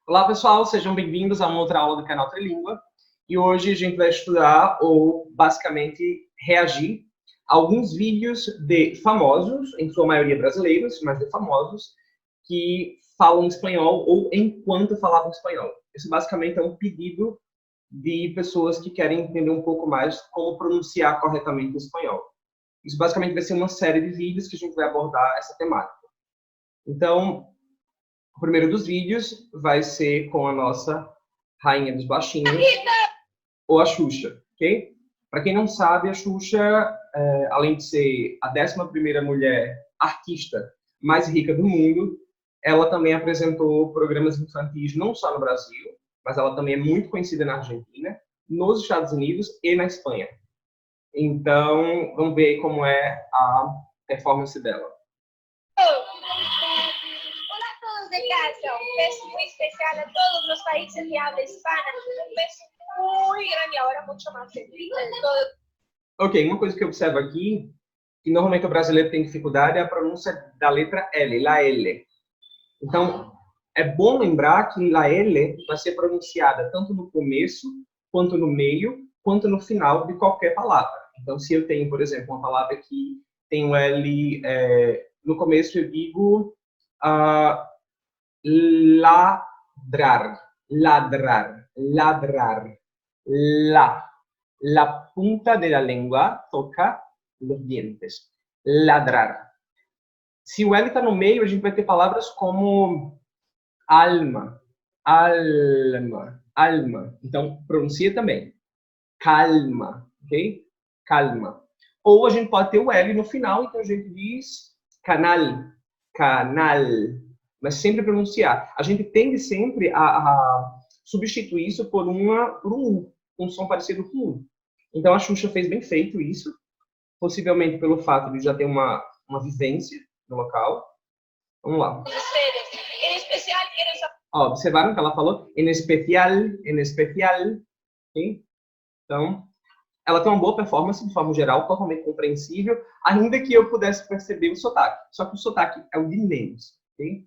Olá, pessoal, sejam bem-vindos a uma outra aula do canal Trilíngua. E hoje a gente vai estudar, ou basicamente reagir, a alguns vídeos de famosos, em sua maioria brasileiros, mas de famosos, que falam espanhol ou enquanto falavam espanhol. Isso basicamente é um pedido de pessoas que querem entender um pouco mais como pronunciar corretamente o espanhol. Isso basicamente vai ser uma série de vídeos que a gente vai abordar essa temática. Então, o primeiro dos vídeos vai ser com a nossa rainha dos baixinhos, ou a Xuxa, ok? Para quem não sabe, a Xuxa, além de ser a 11ª mulher artista mais rica do mundo, ela também apresentou programas infantis não só no Brasil, mas ela também é muito conhecida na Argentina, nos Estados Unidos e na Espanha. Então, vamos ver como é a performance dela. De casa, un beso muy especial a todos los países de habla hispana, un beso muy grande y ahora mucho más sentido en todo. Ok, uma coisa que eu observo aqui, que normalmente o brasileiro tem dificuldade, é a pronúncia da letra L, la L. Então, é bom lembrar que la L vai ser pronunciada tanto no começo, quanto no meio, quanto no final de qualquer palavra. Então, se eu tenho, por exemplo, uma palavra que tem um L no começo, eu digo ladrar, ladrar, ladrar, la punta de la lengua toca los dientes, ladrar. Se o L está no meio, a gente vai ter palavras como alma, alma, alma. Então, pronuncia também. Calma, ok? Calma. Ou a gente pode ter o L no final, então a gente diz canal, canal. Mas sempre pronunciar. A gente tende sempre a substituir isso por um U, um som parecido com U. Então a Xuxa fez bem feito isso, possivelmente pelo fato de já ter uma vivência no local. Vamos lá. Ó, observaram que ela falou en especial, okay? Então, ela tem uma boa performance de forma geral, totalmente compreensível, ainda que eu pudesse perceber o sotaque. Só que o sotaque é o de menos, ok?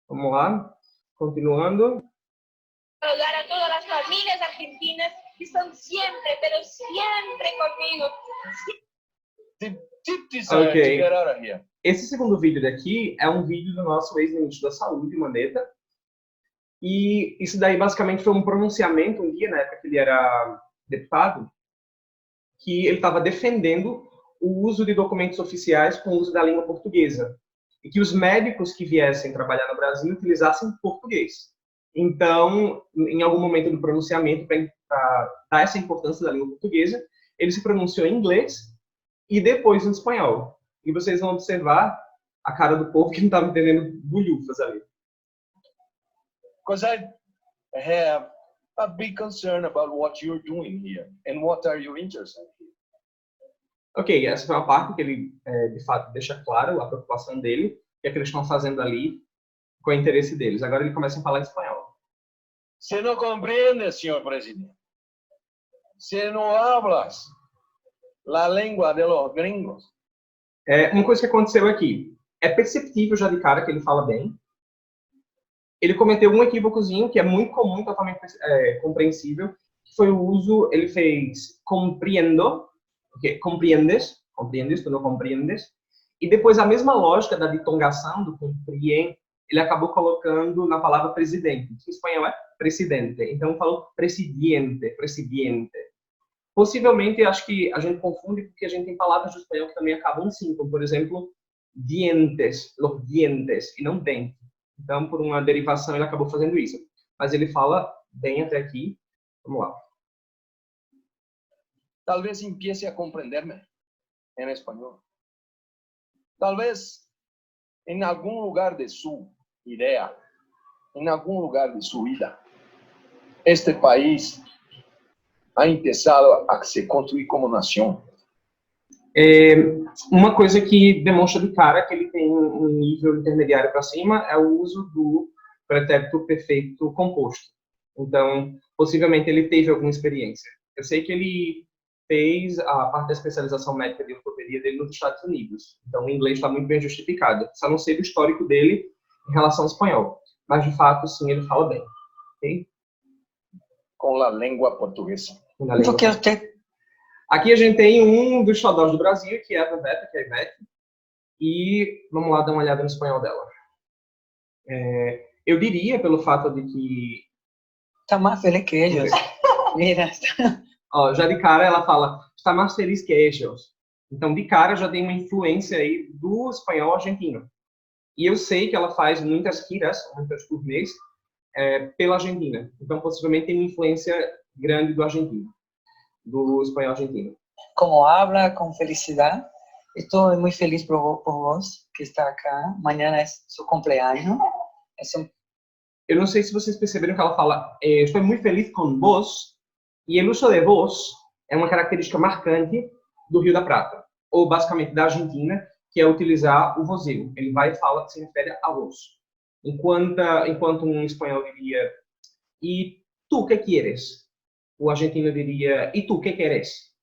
Vamos lá, continuando. Saludar a todas las familias argentinas que están siempre, pero siempre conmigo. Ok. Esse segundo vídeo daqui é um vídeo do nosso ex-ministro da Saúde, Mandetta. E isso daí basicamente foi um pronunciamento um dia, na época que ele era deputado, que ele estava defendendo o uso de documentos oficiais com o uso da língua portuguesa. E que os médicos que viessem trabalhar no Brasil utilizassem português. Então, em algum momento do pronunciamento, para dar essa importância da língua portuguesa, ele se pronunciou em inglês e depois em espanhol. E vocês vão observar a cara do povo que não estava entendendo bulhufas ali. Because I have a big concern about what you're doing here and what are you interested in. Ok, essa foi uma parte que ele, de fato, deixa claro a preocupação dele, que é que eles estão fazendo ali com o interesse deles. Agora ele começa a falar espanhol. Se não compreende, senhor presidente, se não hablas la lengua de los gringos. Uma coisa que aconteceu aqui, é perceptível já de cara que ele fala bem. Ele cometeu um equívocozinho que é muito comum, totalmente compreensível, que foi o uso, ele fez compreendo, okay, compreendes, tu não compreendes, e depois a mesma lógica da ditongação do compreende, ele acabou colocando na palavra presidente, que em espanhol é presidente, então falou presidente, presidente. Possivelmente, acho que a gente confunde porque a gente tem palavras do espanhol que também acabam sim, como por exemplo, dientes, los dientes, e não dente. Então, por uma derivação, ele acabou fazendo isso. Mas ele fala bem até aqui. Vamos lá. Talvez empiece a compreender-me em espanhol. Talvez em algum lugar de sua ideia, em algum lugar de sua vida, este país ha empezado a se construir como nação. Uma coisa que demonstra de cara que ele tem um nível intermediário para cima é o uso do pretérito perfeito composto. Então, possivelmente ele teve alguma experiência. Eu sei que ele fez a parte da especialização médica de ortopedia dele nos Estados Unidos. Então, o inglês está muito bem justificado. Só não sei do histórico dele em relação ao espanhol. mas de fato, sim, ele fala bem. Ok? Com a língua portuguesa. Na língua Porque portuguesa. usted, Aqui a gente tem um dos xodós do Brasil, que é a Veveta, que é a Ivete. E vamos lá dar uma olhada no espanhol dela. Eu diria, pelo fato de que... está más feliz que ellos. Mira, Ó, já de cara ela fala, está mais feliz que ellos. Então, de cara, já tem uma influência aí do espanhol argentino. E eu sei que ela faz muitas giras, muitas turnês, pela Argentina. Então, possivelmente tem uma influência grande do argentino, do espanhol argentino. como habla con felicidad. Estoy muy feliz por vos que está acá. Mañana es su cumpleaños. Es un Eu não sei se vocês perceberam que ela fala, estou muito feliz com vos, e o uso de vos é uma característica marcante do Rio da Prata, ou basicamente da Argentina, que é utilizar o voseu. Ele vai e fala que se refere a vos. Enquanto um espanhol diria, e tu que quieres? O argentino diria, e tu que queres?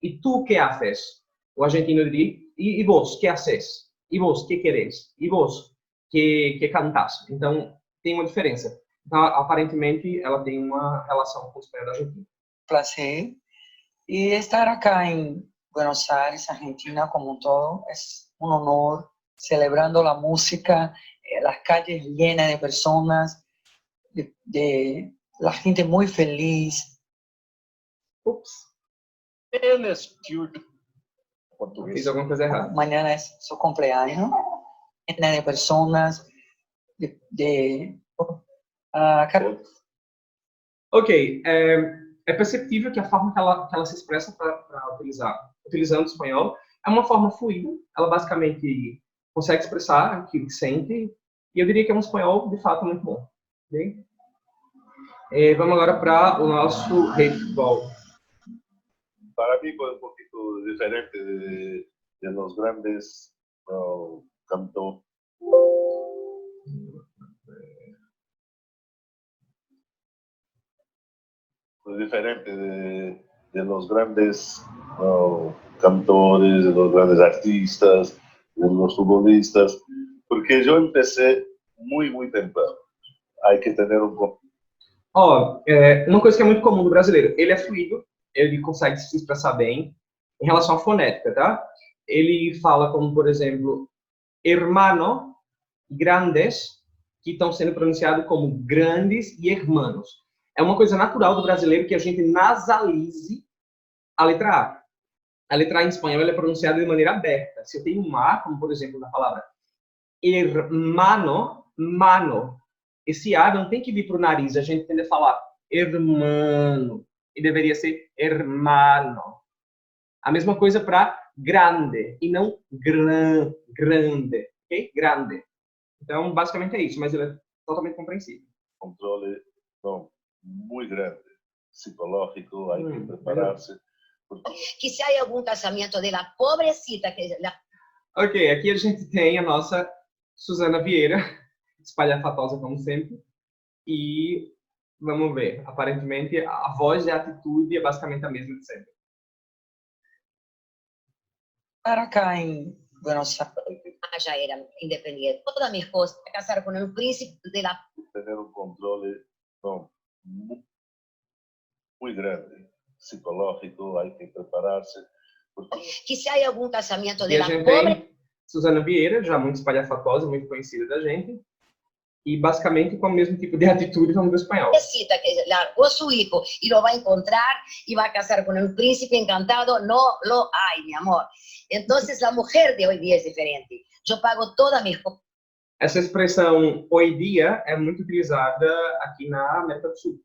E tu que haces? O argentino diria, e vos que haces? E vos que queres? E vos que cantas? Então, tem uma diferença. Então, aparentemente, ela tem uma relação com o espanhol da Argentina. placer. Y estar acá en Buenos Aires, Argentina, como un todo, es un honor, celebrando la música, las calles llenas de personas, de la gente muy feliz. Ups, Ele estuda fiz português. alguma coisa errada. Mañana es su cumpleaños, llena de personas, Ok, é perceptível que a forma que ela se expressa para utilizando o espanhol, é uma forma fluida. Ela basicamente consegue expressar aquilo que sente, e eu diria que é um espanhol, de fato, muito bom. Okay? Vamos agora para o nosso rei de futebol. Para mí fue un poquito diferente de los grandes cantores. Fue diferente de los grandes cantores, de los grandes artistas, de los futbolistas, porque yo empecé muy temprano. Hay que tener un poco. Uma coisa que é muito comum do brasileiro, ele é fluido, ele consegue se expressar bem em relação à fonética, tá? Ele fala como, por exemplo, hermano, grandes, que estão sendo pronunciados como grandes e hermanos. É uma coisa natural do brasileiro que a gente nasalize a letra A. A letra A em espanhol ela é pronunciada de maneira aberta. Se eu tenho um A, como por exemplo na palavra hermano, mano, esse A não tem que vir para o nariz. A gente tende a falar hermano. E deveria ser hermano. A mesma coisa para grande e não grande. Ok? Grande. Então, basicamente é isso, mas ele é totalmente compreensível. Controle muy grande, psicológico, hay que prepararse. Que se hay algún casamiento de la pobrecita que Ok, aqui a gente tem a nossa Susana Vieira, espalhafatosa como sempre, e vamos ver, aparentemente a voz e a atitude é basicamente a mesma de sempre. Para acá en Buenos Aires. ya era independiente. Toda mi esposa se casar con el príncipe de la... Tener un controle muy grande, psicológico, hay que prepararse. Porque... Que se hay algún casamiento E de a la gente pobre... tem Susana Vieira, já muito espalhafatosa, muito conhecida da gente, e basicamente com o mesmo tipo de atitude como do espanhol. Pobrecita que largó su hijo y lo va a encontrar y va a casar con el príncipe encantado, no lo hay, mi amor. Entonces la mujer de hoy día es diferente. Yo pago toda mi... Essa expressão hoje dia é muito utilizada aqui na América do Sul.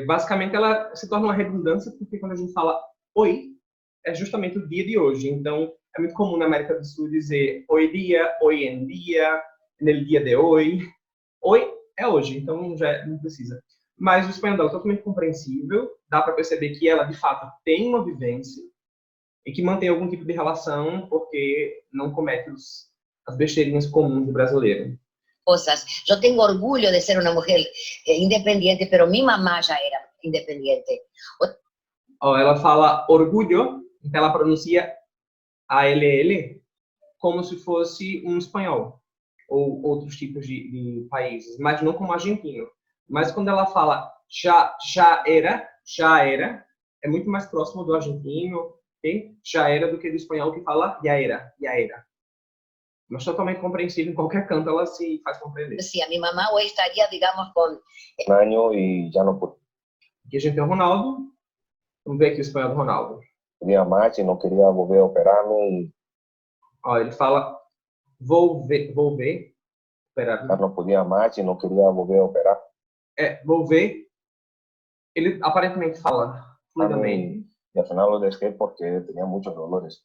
Basicamente, ela se torna uma redundância, porque quando a gente fala oi, é justamente o dia de hoje. Então, é muito comum na América do Sul dizer hoje dia, hoje em dia, nel dia de hoje. Oi é hoje, então já não precisa. Mas o espanhol dela é totalmente compreensível, dá para perceber que ela, de fato, tem uma vivência e que mantém algum tipo de relação, porque não comete as besteirinhas comuns do brasileiro. Cosas. Yo tengo orgullo de ser una mujer independiente, pero mi mamá ya era independiente. Ela fala orgulho, então ela pronuncia ALL como se fosse um espanhol. ou outros tipos de países, mas não como argentino. Mas quando ela fala já era, é muito mais próximo do argentino, okay? Já era, do que do espanhol que fala ya era. Mas totalmente compreensível, em qualquer canto ela se faz compreender. Sí, a mi mamá hoy estaría, digamos, con Un año y ya no Aqui a gente tem o Ronaldo. Vamos ver aqui o espanhol do Ronaldo. podía más y no quería volver a operarme y Ó, ele fala vou ver, operar. ya no podía más y no quería volver a operar. Vou ver. Ele aparentemente fala fluidamente. Y al final lo dejé porque tenía muchos dolores.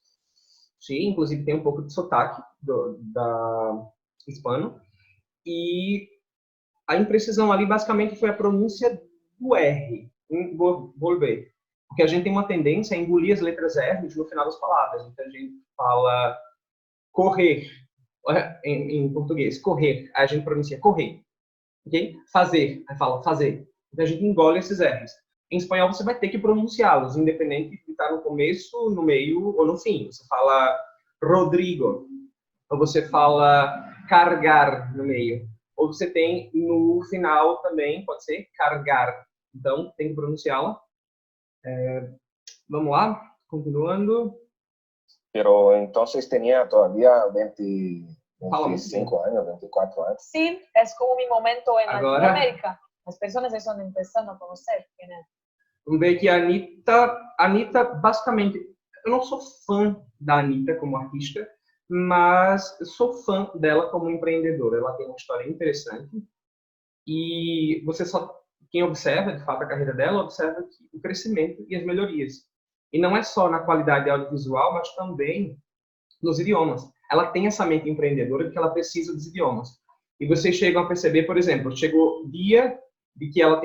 Sim, inclusive tem um pouco de sotaque da hispano. E a imprecisão ali basicamente foi a pronúncia do R, em volver. Porque a gente tem uma tendência a engolir as letras R no final das palavras. Então a gente fala correr, em português, correr. Aí a gente pronuncia correr. Okay? Fazer, aí fala fazer. Então a gente engole esses R's. Em espanhol você vai ter que pronunciá-los, independente de estar no começo, no meio ou no fim. Você fala Rodrigo, ou você fala cargar no meio. Ou você tem no final também, pode ser cargar. Então tem que pronunciá-la. Vamos lá, continuando. Pero entonces tenía todavía 25 años, 24 años. Sí, es como mi momento en Agora- Latinoamérica. Las personas están empezando a conocer quién es. Vamos ver aqui a Anitta. Anitta, basicamente, eu não sou fã da Anitta como artista, mas eu sou fã dela como empreendedora. Ela tem uma história interessante e você só, quem observa, de fato, a carreira dela, observa o crescimento e as melhorias. E não é só na qualidade audiovisual, mas também nos idiomas. Ela tem essa mente empreendedora de que ela precisa dos idiomas. E vocês chegam a perceber, por exemplo, chegou o dia de que ela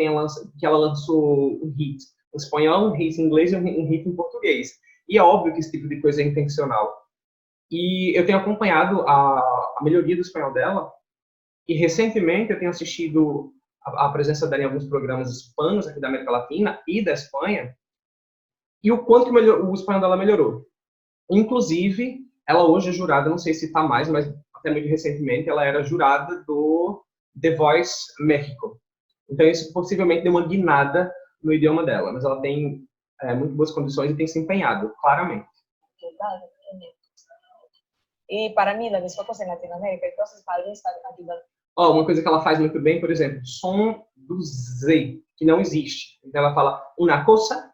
lançou um hit em espanhol, um hit em inglês e um hit em português. E é óbvio que esse tipo de coisa é intencional. E eu tenho acompanhado a melhoria do espanhol dela, e recentemente eu tenho assistido a presença dela em alguns programas hispanos aqui da América Latina e da Espanha, e o quanto que o espanhol dela melhorou. Inclusive, ela hoje é jurada, não sei se está mais, mas até muito recentemente, ela era jurada do The Voice México. Então, isso possivelmente deu uma guinada no idioma dela, mas ela tem muito boas condições e tem se empenhado, claramente. Y para mí, la misma cosa en Latinoamérica. Entonces, tal vez está ayudando. Ó, uma coisa que ela faz muito bem, por exemplo, som do Z, que não existe. Então, ela fala una cosa.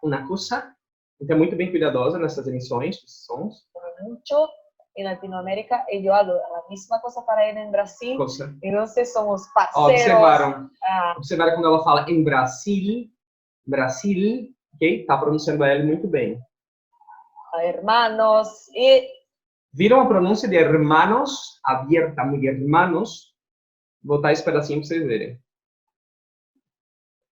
Então, é muito bem cuidadosa nessas emissões, esses sons. Mucho en Latinoamérica y yo hablo la misma cosa para ir en Brasil. Cosa. Entonces, somos Ó, parceros. observaram quando ela fala em Brasil, ok? Tá pronunciando a L muito bem. Hermanos. Y Viram a pronúncia de hermanos, abierta, muy hermanos? Vou botar esse pedacinho para vocês verem.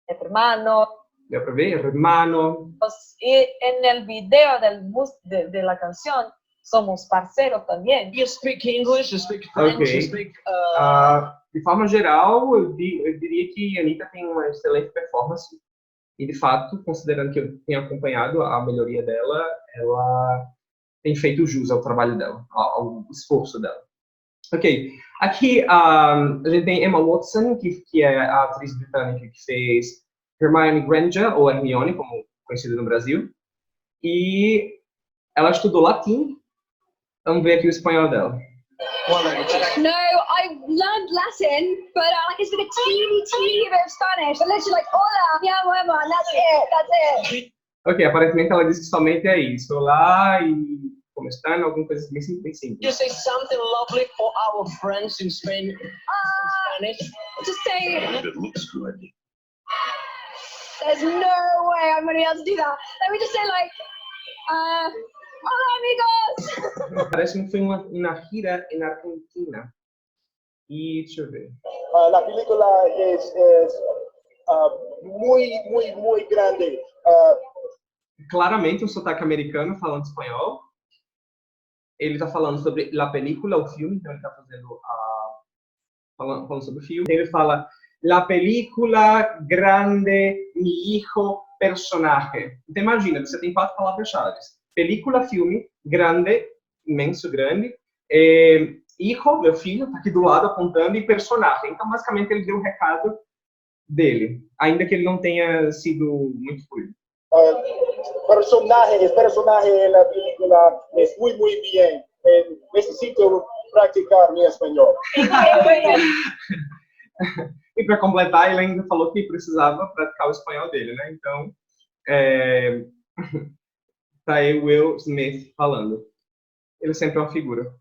hermanos. Deu para ver? Hermano. Y en el video de la canción, somos parceros también. You speak English, you speak French, Okay. you speak... De forma geral, eu diria que a Anitta tem uma excelente performance. E, de fato, considerando que eu tenho acompanhado a melhoria dela, ela tem feito jus ao trabalho dela, ao esforço dela. Ok. Aqui a gente tem Emma Watson, que é a atriz britânica que fez Hermione Granger, ou Hermione, como conhecida no Brasil. E ela estudou latim. Vamos ver aqui o espanhol dela. No, I learned Latin, but like I speak a teeny bit of Spanish. But literally like, hola, mi amo Emma, and that's it. Ok, aparentemente ela disse que somente é isso. Olá e como estão, alguma coisa bem simples. You say something lovely for our friends in Spain, Spanish. Just say, It looks good. there's no way I'm gonna be able to do that. Let me just say like, hola amigos. Parece que foi uma gira na Argentina. E deixa eu ver. La película es muy grande. Claramente um sotaque americano falando espanhol. Ele está falando sobre la película, o filme, então ele está fazendo falando sobre o filme. Ele fala la película grande, mi hijo, personaje. Então imagina, você tem 4 palavras-chave. Película, filme, grande, imenso, grande, hijo, meu filho, tá aqui do lado apontando, e personagem. Então, basicamente, ele deu o recado dele, ainda que ele não tenha sido muito fluido. Personaje en la película es muy, muy bien. Necesito practicar mi español. E para completar, ele ainda falou que precisava praticar o espanhol dele, né? Então, tá aí o Will Smith falando. Ele sempre é uma figura.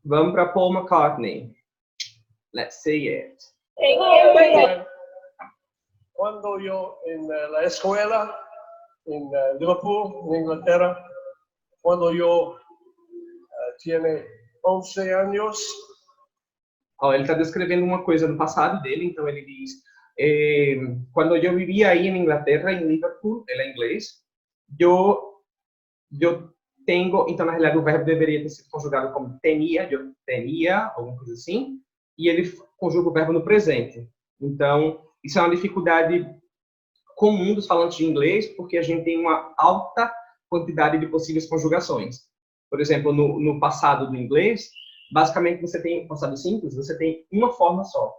Vamos para Paul McCartney. Let's say it. Cuando yo en la escuela en Liverpool, en Inglaterra, cuando yo tiene 11 años. Ó, ele está descrevendo uma coisa do passado dele, então ele diz: quando eu vivia aí em Inglaterra, em Liverpool, ele é inglês, eu tenho, então na realidade o verbo deveria ter sido conjugado como tenia, eu tenia, alguma coisa assim, e ele conjuga o verbo no presente. Então, isso é uma dificuldade comum dos falantes de inglês, porque a gente tem uma alta quantidade de possíveis conjugações. Por exemplo, no passado do inglês, basicamente você tem, passado simples, você tem uma forma só.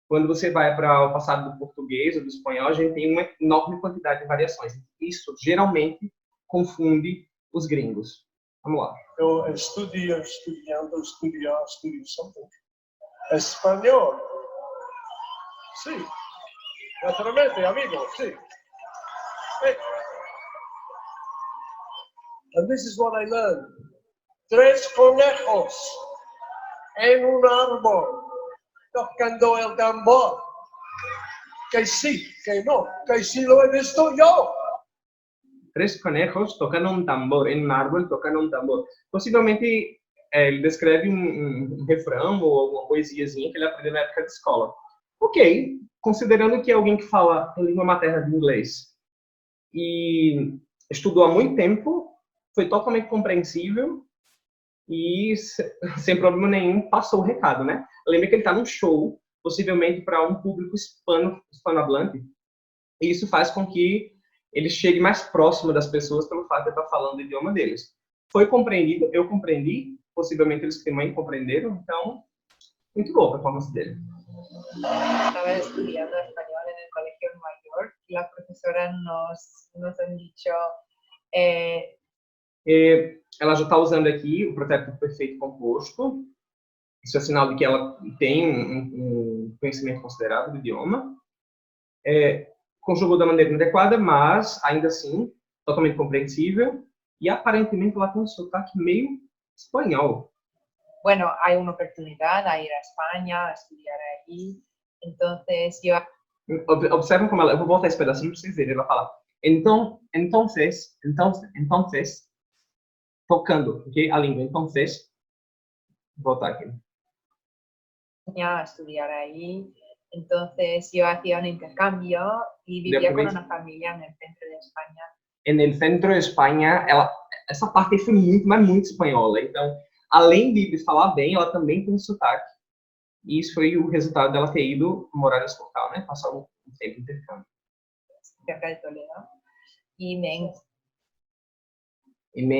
Quando você vai para o passado do português ou do espanhol, a gente tem uma enorme quantidade de variações. Isso geralmente confunde os gringos. Vamos lá. Eu estudio something. Espanhol. Sí. Naturalmente, amigo, sí. Hey. And this is what I learned. 3 conejos en un árbol tocando el tambor. Que sí, que no, que sí lo he visto yo. 3 conejos tocando um tambor, em um árbol tocando um tambor. Possivelmente ele descreve um refrão ou alguma poesiazinha que ele aprendeu na época de escola. Ok, considerando que é alguém que fala em língua materna de inglês e estudou há muito tempo, foi totalmente compreensível e sem problema nenhum passou o recado, né? Lembra que ele está num show, possivelmente para um público hispanohablante, e isso faz com que ele chegue mais próximo das pessoas pelo fato de estar falando o idioma deles. Foi compreendido, eu compreendi, possivelmente eles também compreenderam, então, muito boa a performance dele. Estaba estudiando español en el colegio en Nueva York y las profesoras nos han dicho... Ela já está usando aqui o pretérito perfeito composto. Isso é sinal de que ela tem um conhecimento considerável do idioma. Conjugou da maneira inadequada, mas, ainda assim, totalmente compreensível. E, aparentemente, ela tem um sotaque meio espanhol. Bueno, hay una oportunidad a ir a España, a estudiar allí. Entonces, yo... Observem como ela... Eu vou voltar esse pedacinho para vocês verem. Ela fala, entonces, tocando, ok? A língua. Entonces, vou voltar aqui. A estudiar allí. Entonces, yo hacía un intercambio y vivía con una familia en el centro de España. En el centro de Espanha, essa parte aí foi muito, mas muito espanhola. Então, além de falar bem, ela também tem um sotaque. E isso foi o resultado dela ter ido morar nesse local, né? Passar um tempo de intercâmbio. Cerca de Toledo. Y me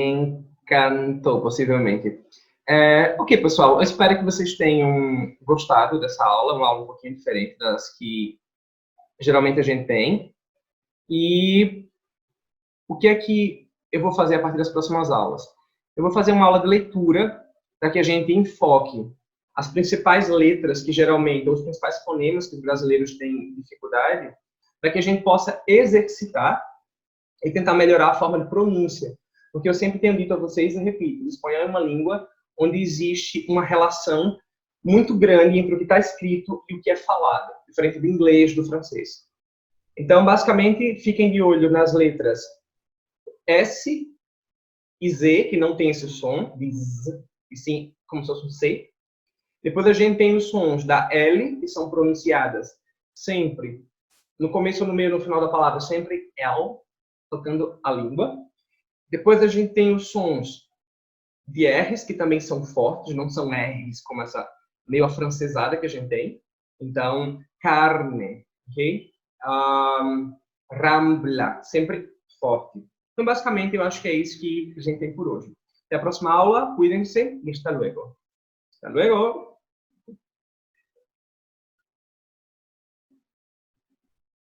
encantou, possivelmente. Ok, pessoal, eu espero que vocês tenham gostado dessa aula, uma aula um pouquinho diferente das que geralmente a gente tem. E o que é que eu vou fazer a partir das próximas aulas? Eu vou fazer uma aula de leitura para que a gente enfoque as principais letras que geralmente, ou os principais fonemas que os brasileiros têm dificuldade, para que a gente possa exercitar e tentar melhorar a forma de pronúncia. Porque eu sempre tenho dito a vocês e repito, o espanhol é uma língua onde existe uma relação muito grande entre o que está escrito e o que é falado, diferente do inglês, do francês. Então, basicamente, fiquem de olho nas letras S e Z, que não tem esse som, de Z, e sim como se fosse um C. Depois a gente tem os sons da L, que são pronunciadas sempre, no começo, no meio e no final da palavra, sempre L, tocando a língua. Depois a gente tem os sons de R's, que também são fortes, não são R's como essa meio afrancesada que a gente tem. Então, carne, ok? Rambla, sempre forte. Então, basicamente, eu acho que é isso que a gente tem por hoje. Até a próxima aula, cuidem-se e hasta luego. Hasta luego.